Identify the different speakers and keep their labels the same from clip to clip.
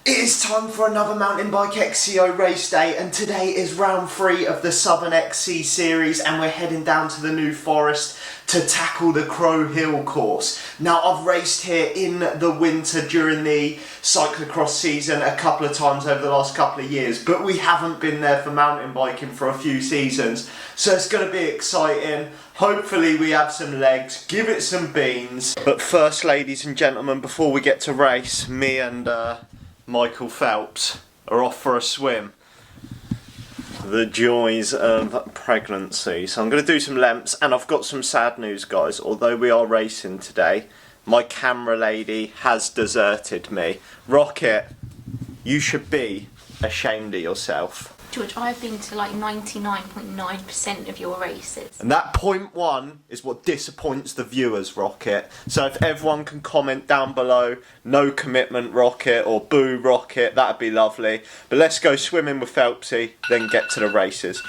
Speaker 1: It is time for another Mountain Bike XCO race day, and today is round 3 of the Southern XC series, and we're heading down to the New Forest to tackle the Crow Hill course. Now, I've raced here in the winter during the cyclocross season a couple of times over the last couple of years, but we haven't been there for mountain biking for a few seasons, so it's going to be exciting. Hopefully we have some legs, give it some beans. But first, ladies and gentlemen, before we get to race, me and Michael Phelps are off for a swim. The joys of pregnancy. So I'm going to do some lengths, and I've got some sad news, guys. Although we are racing today, my camera lady has deserted me. Rocket, you should be ashamed of yourself.
Speaker 2: George, I've been to like 99.9% of your races.
Speaker 1: And that 0.1 is what disappoints the viewers, Rocket. So if everyone can comment down below, no commitment, Rocket, or boo, Rocket, that'd be lovely. But let's go swimming with Phelpsy, then get to the races.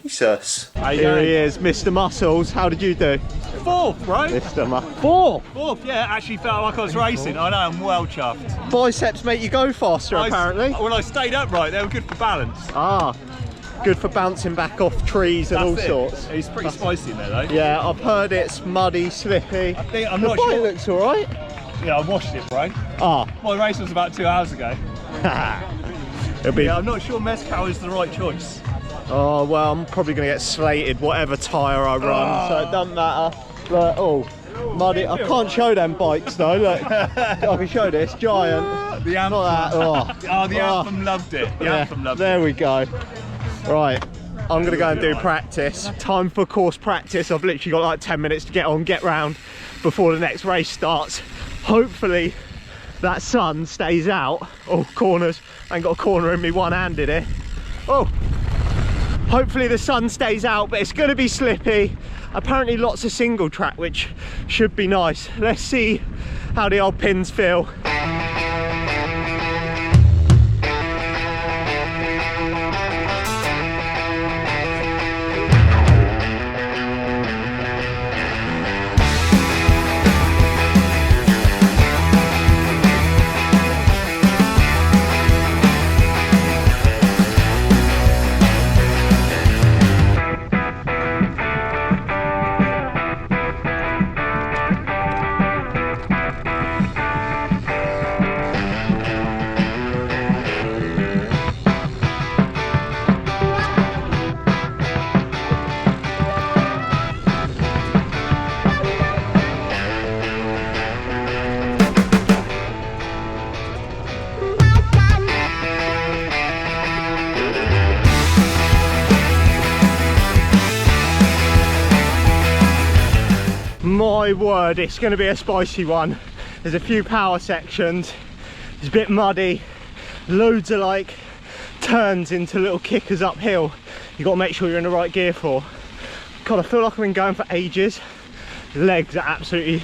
Speaker 1: Jesus. Here he is, Mr. Muscles. How did you do?
Speaker 3: Fourth, right?
Speaker 1: Mr. Muscles.
Speaker 3: Fourth, yeah. Actually felt like I was racing. I know, I'm well chuffed.
Speaker 1: Biceps make you go faster, apparently.
Speaker 3: When I stayed upright, they were good for balance.
Speaker 1: Ah, good for bouncing back off trees and all sorts.
Speaker 3: It's pretty spicy in there, though.
Speaker 1: Yeah, I've heard it's muddy, slippy.
Speaker 3: I'm
Speaker 1: the
Speaker 3: not
Speaker 1: bike
Speaker 3: sure.
Speaker 1: Looks all right.
Speaker 3: Yeah, I washed it, right?
Speaker 1: Ah.
Speaker 3: My race was about 2 hours ago.
Speaker 1: It'll be.
Speaker 3: Yeah, I'm not sure Mezcal is the right choice.
Speaker 1: Oh, well, I'm probably going to get slated whatever tyre I run, so it doesn't matter. Look, oh, muddy. I can't show them bikes though, look. I can show this, giant.
Speaker 3: The Anthem.
Speaker 1: Not that. Oh,
Speaker 3: the Anthem loved it. The Anthem loved
Speaker 1: there
Speaker 3: it.
Speaker 1: we go. Right, I'm going to go and do practice. Time for course practice. I've literally got like 10 minutes to get on, get round before the next race starts. Hopefully that sun stays out. Oh, corners. I ain't got a corner in me one-handed here. Oh. Hopefully the sun stays out, but it's going to be slippy. Apparently lots of single track, which should be nice. Let's see how the old pins feel. My word, it's going to be a spicy one. There's a few power sections, it's a bit muddy, loads of like turns into little kickers uphill. You've got to make sure you're in the right gear for. God, I feel like I've been going for ages. Legs are absolutely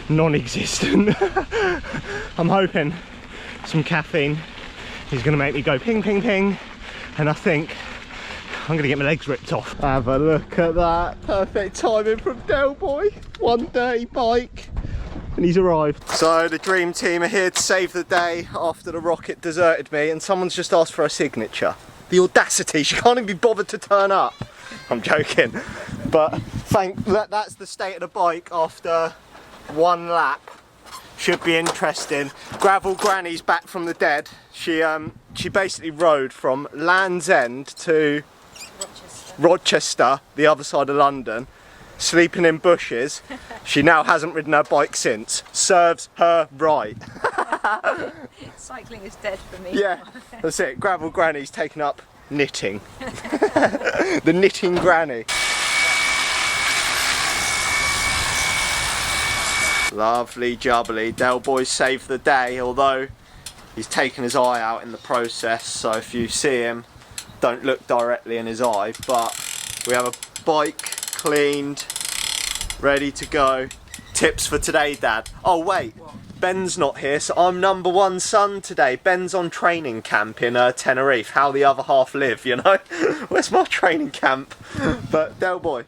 Speaker 1: non-existent. I'm hoping some caffeine is going to make me go ping ping ping, and I think I'm gonna get my legs ripped off. Have a look at that. Perfect timing from Del Boy. 1:30 bike. And he's arrived. So the dream team are here to save the day after the Rocket deserted me, and someone's just asked for a signature. The audacity, she can't even be bothered to turn up. I'm joking. But that's the state of the bike after one lap. Should be interesting. Gravel Granny's back from the dead. She basically rode from Land's End to Rochester, the other side of London, sleeping in bushes. She now hasn't ridden her bike since. Serves her right.
Speaker 2: Cycling is dead for me.
Speaker 1: Yeah, that's it. Gravel Granny's taken up knitting. The knitting granny. Lovely jubbly. Del Boy saved the day, although he's taken his eye out in the process, so if you see him, don't look directly in his eye. But we have a bike cleaned, ready to go. Tips for today, Dad. Oh wait, Ben's not here, so I'm number one son today. Ben's on training camp in Tenerife. How the other half live, you know? Where's my training camp? But Del Boy,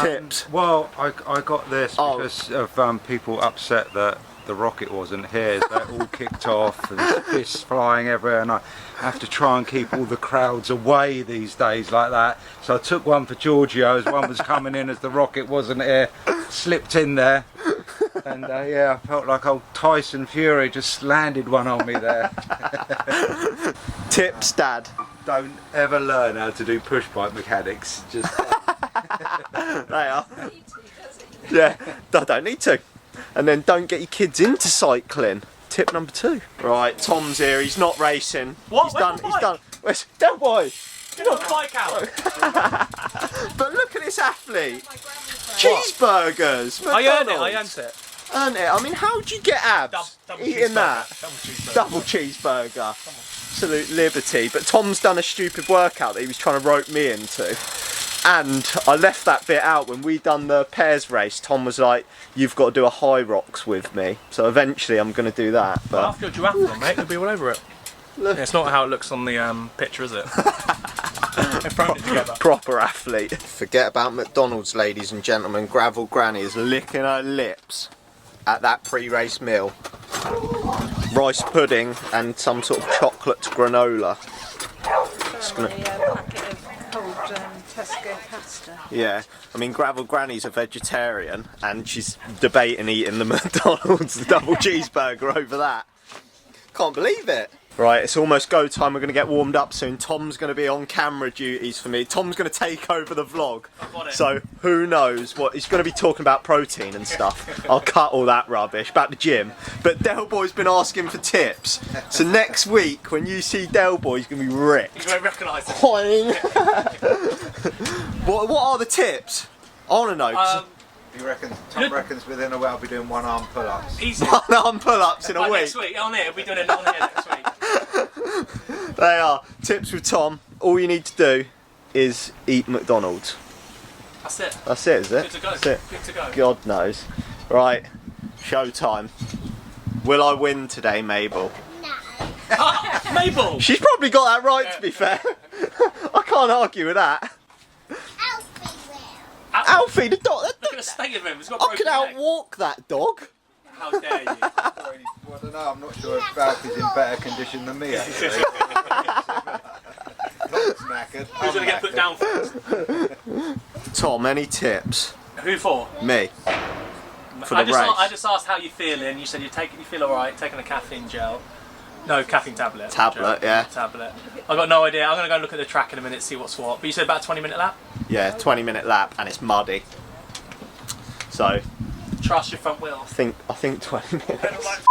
Speaker 1: tips.
Speaker 4: Well, I got this because of people upset that the rocket wasn't here, so it all kicked off and fists flying everywhere, and I have to try and keep all the crowds away these days like that. So I took one for Giorgio as one was coming in as the rocket wasn't here, slipped in there, and yeah, I felt like old Tyson Fury just landed one on me there.
Speaker 1: Tips, Dad.
Speaker 4: Don't ever learn how to do push bike mechanics. Just
Speaker 1: They are. Yeah, I don't need to. And then don't get your kids into cycling. Tip number 2. Right, Tom's here. He's not racing.
Speaker 3: What?
Speaker 1: He's
Speaker 3: Where's
Speaker 1: done.
Speaker 3: my
Speaker 1: He's
Speaker 3: bike?
Speaker 1: done. Where's Del Boy?
Speaker 3: Get the bike out.
Speaker 1: But look at this athlete. Cheeseburgers.
Speaker 3: I earned it.
Speaker 1: McDonald's.
Speaker 3: I earned it.
Speaker 1: Earned it. I mean, how'd you get abs
Speaker 3: Double
Speaker 1: eating that?
Speaker 3: cheeseburger.
Speaker 1: Double cheeseburger. Absolute liberty. But Tom's done a stupid workout that he was trying to rope me into. And I left that bit out when we done the pairs race. Tom was like, "You've got to do a high rocks with me." So eventually I'm going to do that. But
Speaker 3: After your duathlon, mate, you'll be all over it.
Speaker 1: Look.
Speaker 3: Yeah, it's not how it looks on the picture, is it? They've thrown it together.
Speaker 1: proper athlete. Forget about McDonald's, ladies and gentlemen. Gravel Granny is licking her lips at that pre-race meal. Rice pudding and some sort of chocolate granola. It's gonna...
Speaker 5: packet of cold Tesco pasta.
Speaker 1: Yeah, I mean, Gravel Granny's a vegetarian and she's debating eating the McDonald's double cheeseburger over that. Can't believe it. Right, it's almost go time. We're going to get warmed up soon. Tom's going to be on camera duties for me. Tom's going to take over the vlog.
Speaker 3: I've got it.
Speaker 1: So who knows what he's going to be talking about, protein and stuff. I'll cut all that rubbish about the gym. But Del Boy's been asking for tips. So next week when you see Del Boy, he's going to be ripped.
Speaker 3: You won't recognise it.
Speaker 1: What are the tips? I want to know. 'cause
Speaker 4: he reckons, Tom reckons within a week I'll be doing one arm pull-ups.
Speaker 3: Easy.
Speaker 1: one arm pull-ups in a week.
Speaker 3: Next week, on here, we'll be doing it on here next week.
Speaker 1: They are tips with Tom. All you need to do is eat McDonald's.
Speaker 3: That's it.
Speaker 1: That's it, is it?
Speaker 3: Good to go.
Speaker 1: That's it.
Speaker 3: Good to go.
Speaker 1: God knows. Right, showtime. Will I win today, Mabel?
Speaker 3: Ah, Mabel!
Speaker 1: She's probably got that right, to be fair. I can't argue with that. Alfie, the dog.
Speaker 3: Look at the state of him. He's got
Speaker 1: I
Speaker 3: broken
Speaker 1: could
Speaker 3: leg.
Speaker 1: outwalk that dog.
Speaker 3: How dare you?
Speaker 4: Well, I don't know, I'm not sure if Alfie's in better condition than me actually. Tom's knackered.
Speaker 3: Who's going to get put down first?
Speaker 1: Tom, any tips?
Speaker 3: Who for?
Speaker 1: Me. For
Speaker 3: I
Speaker 1: the race.
Speaker 3: I just asked how you feeling. You said you feel alright, taking a caffeine gel. No, caffeine tablet.
Speaker 1: Tablet,
Speaker 3: Gel.
Speaker 1: yeah.
Speaker 3: Tablet. I've got no idea. I'm going to go look at the track in a minute, see what's what. But you said about a 20-minute lap?
Speaker 1: Yeah, 20-minute lap, and it's muddy. So,
Speaker 3: Trust your front wheel.
Speaker 1: I think 20 minutes.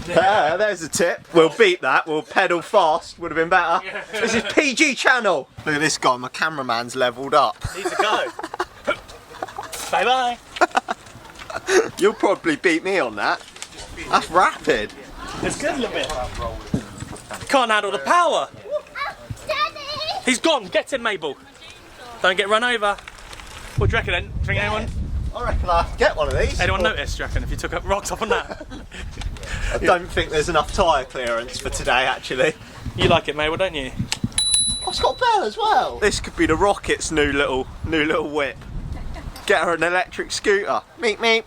Speaker 1: There's a tip. We'll beat that. We'll pedal fast. Would have been better. This is PG channel. Look at this guy. My cameraman's leveled up.
Speaker 3: Needs to go. Bye-bye.
Speaker 1: You'll probably beat me on that. That's rapid.
Speaker 3: It's good a little bit. Can't handle the power. He's gone. Get him, Mabel. Don't get run over. What do you reckon then? Do you think anyone?
Speaker 1: I reckon I have to get one of these.
Speaker 3: Anyone noticed, do you reckon, if you took up rocks up on that?
Speaker 1: I don't think there's enough tyre clearance for today, actually.
Speaker 3: You like it, Mabel, don't you?
Speaker 1: Oh, it's got a bell as well. This could be the Rocket's new little whip. Get her an electric scooter. Meep meep.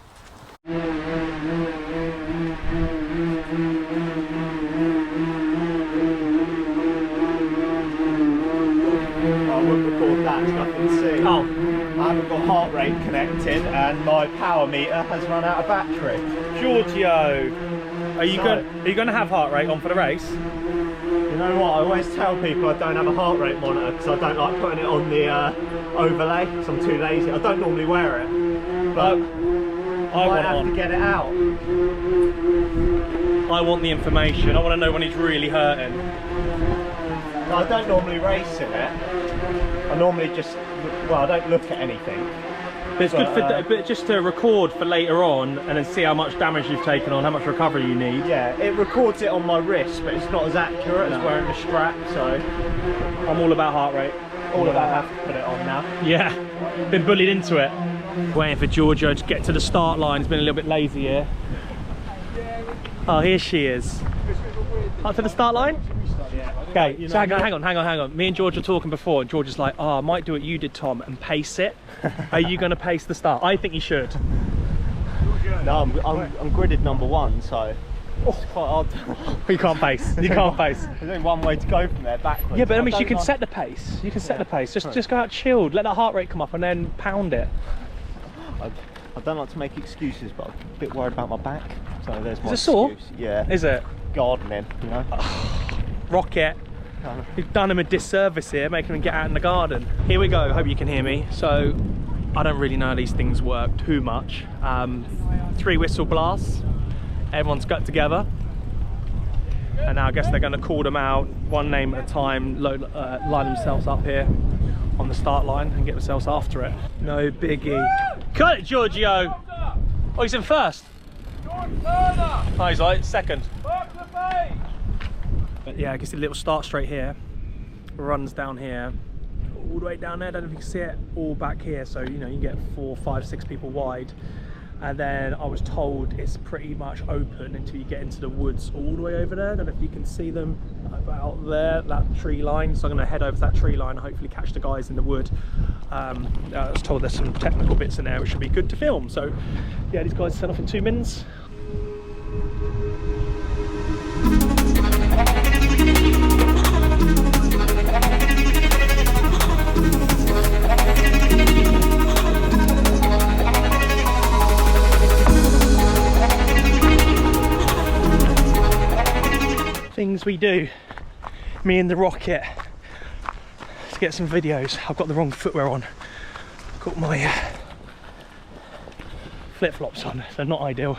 Speaker 1: I wouldn't record that, it's nothing to see.
Speaker 3: Oh.
Speaker 1: I haven't got heart rate connected and my power meter has run out of battery.
Speaker 3: Giorgio, are you going to have heart rate on for the race?
Speaker 1: You know what, I always tell people I don't have a heart rate monitor because I don't like putting it on the overlay because I'm too lazy. I don't normally wear it, but I might have to get it out.
Speaker 3: I want the information. I want to know when he's really hurting.
Speaker 1: No, I don't normally race in it. I normally just, well, I don't look at anything.
Speaker 3: But it's good for, but just to record for later on and then see how much damage you've taken on, how much recovery you need.
Speaker 1: Yeah, it records it on my wrist, but it's not as accurate as wearing the strap, so
Speaker 3: I'm all about heart rate.
Speaker 1: all of that have to put it on now.
Speaker 3: Yeah, been bullied into it. Waiting for Giorgio to get to the start line. He's been a little bit lazy here. Oh, here she is. Up to the start line? Okay, so hang on. Me and George were talking before, and George is like, oh, I might do what you did, Tom, and pace it. Are you going to pace the start? I think you should.
Speaker 1: No, I'm gridded number 1, so it's quite hard.
Speaker 3: You can't pace. You can't pace.
Speaker 1: There's only one way to go from there, backwards.
Speaker 3: Yeah, but that means you
Speaker 1: don't
Speaker 3: can set the pace. You can set the pace. Just go out chilled. Let that heart rate come up and then pound it.
Speaker 1: I don't like to make excuses, but I'm a bit worried about my back. So there's my
Speaker 3: Is it sore?
Speaker 1: excuse. Yeah.
Speaker 3: Is it?
Speaker 1: Gardening, you know.
Speaker 3: Rocket. You've done him a disservice here, making him get out in the garden. Here we go. Hope you can hear me. So I don't really know how these things work too much. 3 whistle blasts. Everyone's got together. And now I guess they're going to call them out one name at a time, line themselves up here on the start line and get themselves after it. No biggie. Cut it, Giorgio! Oh, he's in first. Oh, he's like second. But yeah, I guess a little start straight here, runs down here, all the way down there. I don't know if you can see it, all back here. So you know you get 4, 5, 6 people wide. And then I was told it's pretty much open until you get into the woods all the way over there. I don't know if you can see them about there, that tree line. So I'm going to head over to that tree line and hopefully catch the guys in the wood. I was told there's some technical bits in there which should be good to film. So yeah, these guys set off in 2 minutes. Things we do, me and the rocket, to get some videos. I've got the wrong footwear on. Got my flip-flops on, so not ideal.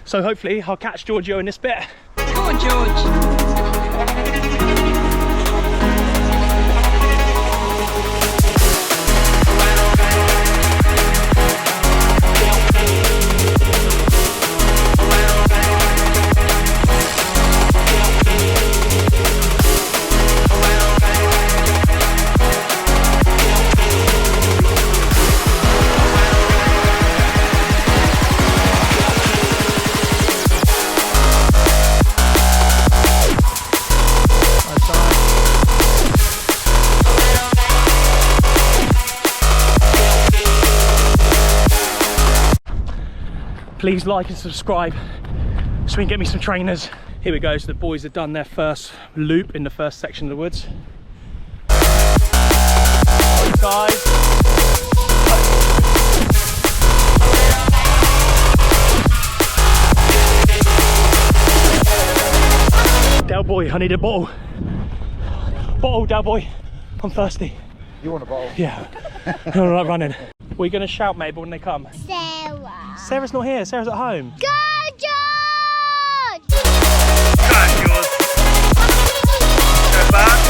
Speaker 3: So hopefully I'll catch Giorgio in this bit.
Speaker 5: Go on, George.
Speaker 3: Please like and subscribe so we can get me some trainers. Here we go, so the boys have done their first loop in the first section of the woods. Guys. Del boy, I need a bottle. Bottle, Del boy. I'm thirsty.
Speaker 4: You want a bottle?
Speaker 3: Yeah. I don't like running. We're going to shout, Mabel, when they come.
Speaker 6: Sarah.
Speaker 3: Sarah's not here. Sarah's at home.
Speaker 6: Go, George!
Speaker 3: Go on, George. Go back.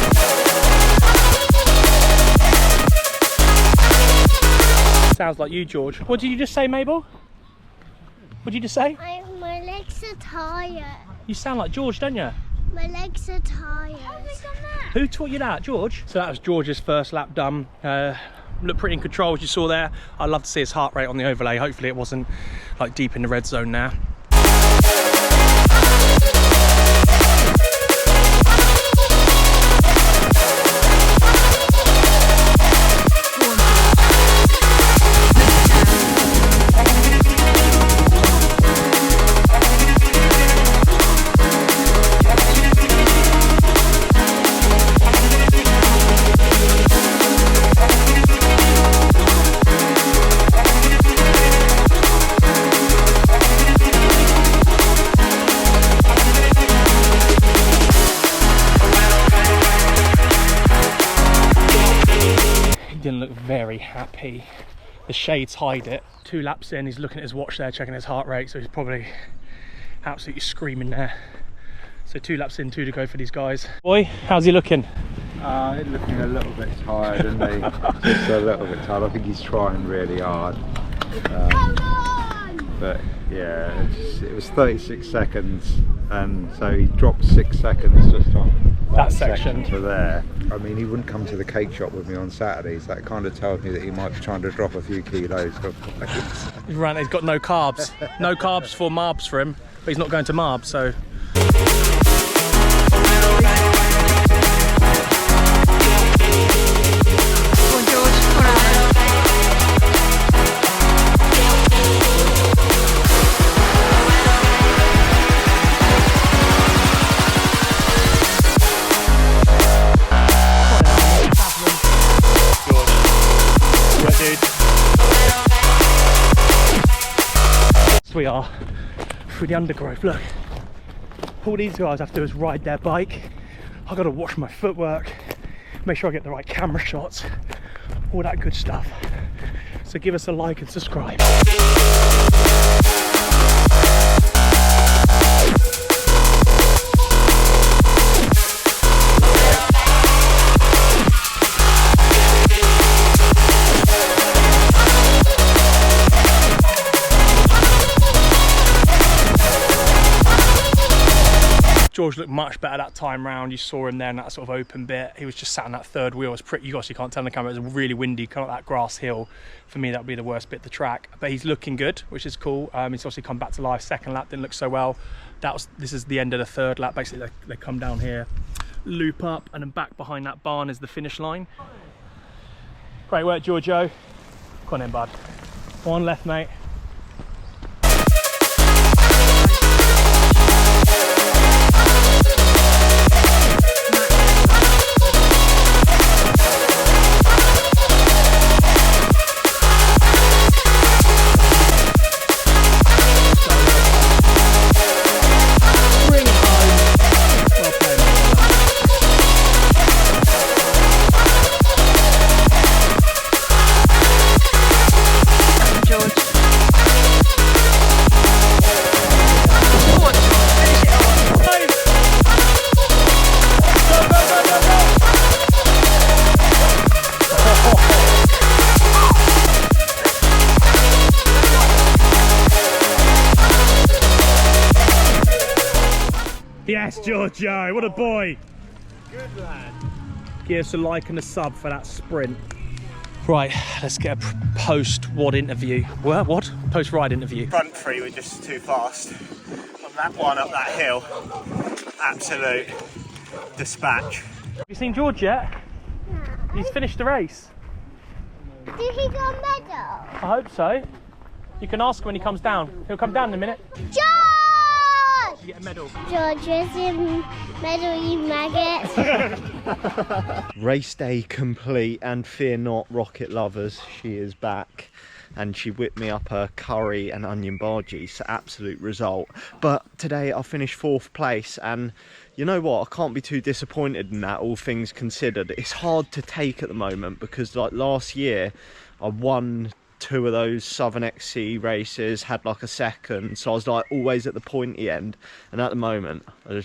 Speaker 3: Sounds like you, George. What did you just say, Mabel? What did you just say?
Speaker 6: My legs are tired.
Speaker 3: You sound like George, don't you?
Speaker 6: My legs are tired. How have I done that?
Speaker 3: Who taught you that, George? So that was George's first lap done. Looked pretty in control, as you saw there. I'd love to see his heart rate on the overlay. Hopefully it wasn't like deep in the red zone now. Didn't look very happy. The shades hide it. 2 laps in, he's looking at his watch there, checking his heart rate, so he's probably absolutely screaming there. So 2 laps in, 2 to go for these guys. Boy, how's he looking?
Speaker 4: He's looking a little bit tired, isn't he? Just a little bit tired. I think he's trying really hard. But yeah, it was 36 seconds, and so he dropped 6 seconds just on
Speaker 3: That section
Speaker 4: to there. I mean, he wouldn't come to the cake shop with me on Saturdays. That kind of tells me that he might be trying to drop a few kilos.
Speaker 3: He's got no carbs. No carbs for Marbs for him, but he's not going to Marbs, so.
Speaker 5: Go on, George. All right.
Speaker 3: we are through the undergrowth. Look, all these guys have to do is ride their bike. I've got to watch my footwork, make sure I get the right camera shots, all that good stuff. So give us a like and subscribe. George looked much better that time round. You saw him there in that sort of open bit. He was just sat on that third wheel. It was pretty, you obviously can't tell on the camera, it was really windy, kind of that grass hill. For me, that would be the worst bit of the track. But he's looking good, which is cool. He's obviously come back to life. Second lap didn't look so well. This is the end of the third lap. Basically, they come down here, loop up, and then back behind that barn is the finish line. Great work, Giorgio. Come on in, bud. One left, mate. Yes, Giorgio, what a boy. Good lad. Give us a like and a sub for that sprint. Right, let's get a post-WOD interview. What? Post-ride interview.
Speaker 1: Front three were just too fast. On that one up that hill, absolute dispatch.
Speaker 3: Have you seen George yet?
Speaker 6: No.
Speaker 3: He's finished the race.
Speaker 6: Did he get a medal?
Speaker 3: I hope so. You can ask when he comes down. He'll come down in a minute.
Speaker 6: George!
Speaker 3: You get a medal.
Speaker 6: George, where's your medal, you maggot?
Speaker 1: Race day complete, and fear not, rocket lovers, she is back. And she whipped me up a curry and onion bhaji, so absolute result. But today I finished 4th place, and you know what, I can't be too disappointed in that, all things considered. It's hard to take at the moment because like last year I won 2 of those Southern XC races, had like a second, so I was like always at the pointy end. And at the moment,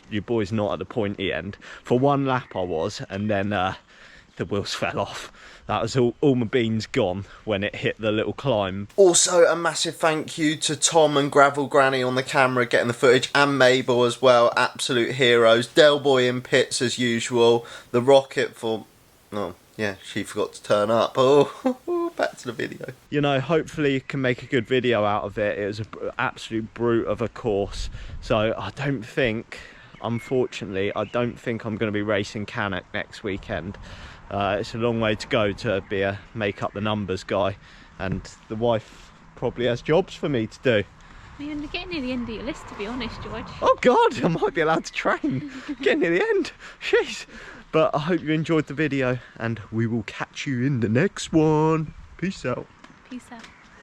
Speaker 1: your boy's not at the pointy end. For 1 lap I was, and then the wheels fell off. That was all my beans gone when it hit the little climb. Also a massive thank you to Tom and Gravel Granny on the camera getting the footage, and Mabel as well, absolute heroes. Del Boy in pits as usual. The Rocket for, oh yeah, she forgot to turn up. Oh, back to the video. You know, hopefully you can make a good video out of it. It was an absolute brute of a course. So I don't think, unfortunately, I don't think I'm going to be racing Cannock next weekend. It's a long way to go to be a make up the numbers guy, and the wife probably has jobs for me to do.
Speaker 2: You're getting near the end of your list, to be honest, George.
Speaker 1: Oh God, I might be allowed to train. Getting near the end. Jeez. But I hope you enjoyed the video, and we will catch you in the next one. Peace out.
Speaker 2: Peace out.